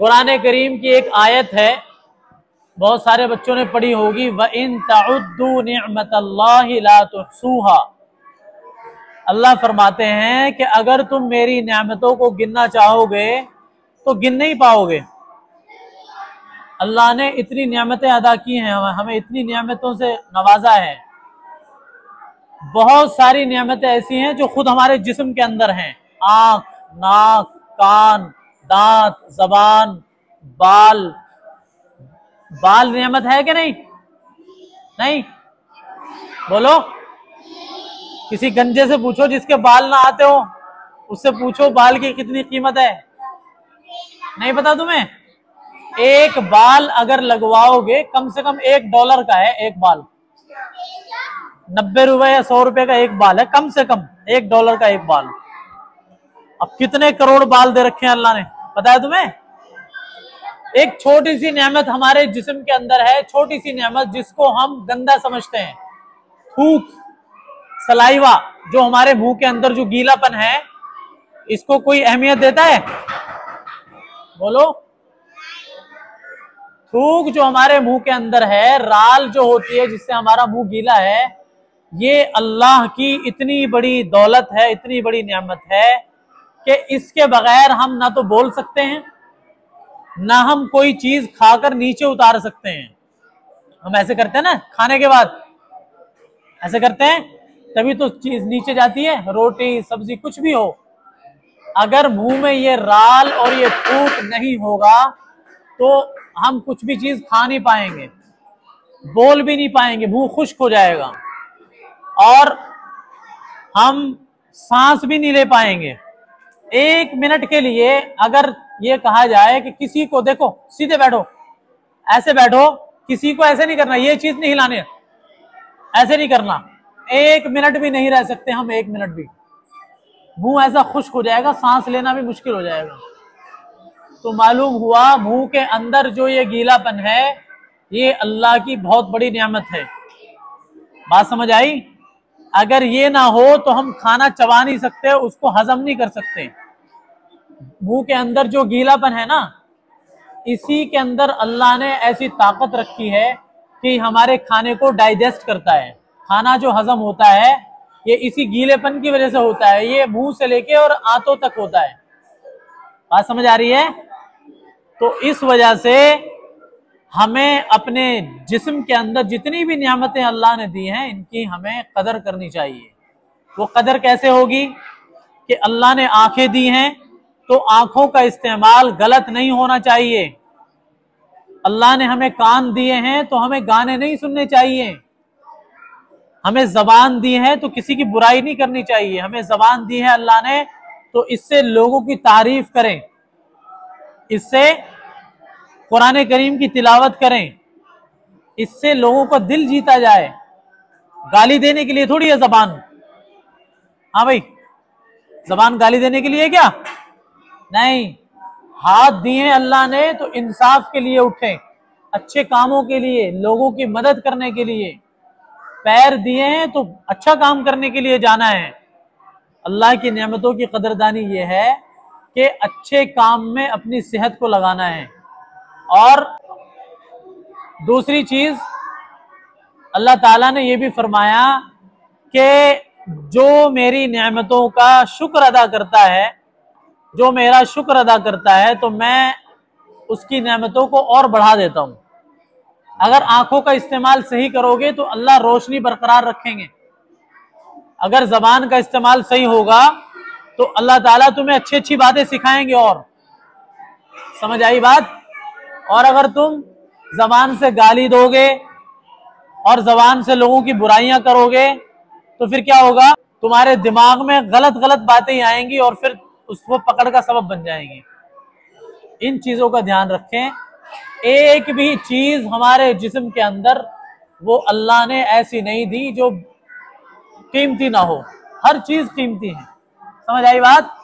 कुरान करीम की एक आयत है, बहुत सारे बच्चों ने पढ़ी होगी, व इन तउद्दू निअमतल्लाहि ला तुहसूहा। अल्लाह फरमाते हैं कि अगर तुम मेरी नेमतों को गिनना चाहोगे तो गिन नहीं पाओगे। अल्लाह ने इतनी नेमतें अदा की हैं, हमें इतनी नेमतों से नवाजा है। बहुत सारी नेमतें ऐसी हैं जो खुद हमारे जिस्म के अंदर हैं, आंख, नाक, कान, दांत, जबान, बाल। बाल नेमत है कि नहीं? नहीं? बोलो। किसी गंजे से पूछो जिसके बाल ना आते हो, उससे पूछो बाल की कितनी कीमत है। नहीं पता तुम्हें? एक बाल अगर लगवाओगे कम से कम $1 का है एक बाल। 90 रुपए या 100 रुपए का एक बाल है, कम से कम $1 का एक बाल। अब कितने करोड़ बाल दे रखे हैं अल्लाह ने, पता है तुम्हें? एक छोटी सी नेमत हमारे जिस्म के अंदर है, छोटी सी नेमत जिसको हम गंदा समझते हैं, थूक, सलाइवा, जो हमारे मुंह के अंदर जो गीलापन है, इसको कोई अहमियत देता है? बोलो। थूक जो हमारे मुंह के अंदर है, राल जो होती है जिससे हमारा मुंह गीला है, ये अल्लाह की इतनी बड़ी दौलत है, इतनी बड़ी नेमत है कि इसके बगैर हम ना तो बोल सकते हैं, ना हम कोई चीज खाकर नीचे उतार सकते हैं। हम ऐसे करते हैं ना, खाने के बाद ऐसे करते हैं, तभी तो चीज नीचे जाती है, रोटी, सब्जी, कुछ भी हो। अगर मुंह में ये राल और ये थूक नहीं होगा तो हम कुछ भी चीज खा नहीं पाएंगे, बोल भी नहीं पाएंगे, मुंह खुश्क हो जाएगा और हम सांस भी नहीं ले पाएंगे। 1 मिनट के लिए अगर ये कहा जाए कि किसी को, देखो सीधे बैठो, ऐसे बैठो, किसी को ऐसे नहीं करना, ये चीज नहीं हिलानी, ऐसे नहीं करना, 1 मिनट भी नहीं रह सकते हम, 1 मिनट भी। मुंह ऐसा खुश्क हो जाएगा, सांस लेना भी मुश्किल हो जाएगा। तो मालूम हुआ मुंह के अंदर जो ये गीलापन है, ये अल्लाह की बहुत बड़ी नेमत है। बात समझ आई? अगर ये ना हो तो हम खाना चबा नहीं सकते, उसको हजम नहीं कर सकते। मुंह के अंदर जो गीलापन है ना, इसी के अंदर अल्लाह ने ऐसी ताकत रखी है कि हमारे खाने को डाइजेस्ट करता है। खाना जो हजम होता है ये इसी गीलेपन की वजह से होता है, ये मुंह से लेके और आंतों तक होता है। बात समझ आ रही है? तो इस वजह से हमें अपने जिस्म के अंदर जितनी भी नियामतें अल्लाह ने दी हैं, इनकी हमें कदर करनी चाहिए। वो कदर कैसे होगी कि अल्लाह ने आंखें दी हैं तो आंखों का इस्तेमाल गलत नहीं होना चाहिए। अल्लाह ने हमें कान दिए हैं तो हमें गाने नहीं सुनने चाहिए। हमें जबान दी है तो किसी की बुराई नहीं करनी चाहिए। हमें जबान दी है अल्लाह ने तो इससे लोगों की तारीफ करें, इससे कुरान करीम की तिलावत करें, इससे लोगों का दिल जीता जाए। गाली देने के लिए थोड़ी है जबान। हाँ भाई, जबान गाली देने के लिए क्या? नहीं। हाथ दिए अल्लाह ने तो इंसाफ के लिए उठे, अच्छे कामों के लिए, लोगों की मदद करने के लिए। पैर दिए हैं तो अच्छा काम करने के लिए जाना है। अल्लाह की नेमतों की कदरदानी ये है कि अच्छे काम में अपनी सेहत को लगाना है। और दूसरी चीज अल्लाह ताला ने यह भी फरमाया कि जो मेरी नेमतों का शुक्र अदा करता है, जो मेरा शुक्र अदा करता है, तो मैं उसकी नेमतों को और बढ़ा देता हूं। अगर आंखों का इस्तेमाल सही करोगे तो अल्लाह रोशनी बरकरार रखेंगे। अगर जबान का इस्तेमाल सही होगा तो अल्लाह ताला तुम्हें अच्छी अच्छी बातें सिखाएंगे। और समझ आई बात? और अगर तुम जबान से गाली दोगे और जबान से लोगों की बुराइयां करोगे तो फिर क्या होगा? तुम्हारे दिमाग में गलत गलत बातें आएंगी और फिर उसको पकड़ का सबब बन जाएंगी। इन चीजों का ध्यान रखें। एक भी चीज हमारे जिस्म के अंदर वो अल्लाह ने ऐसी नहीं दी जो कीमती ना हो। हर चीज कीमती है। समझ आई बात?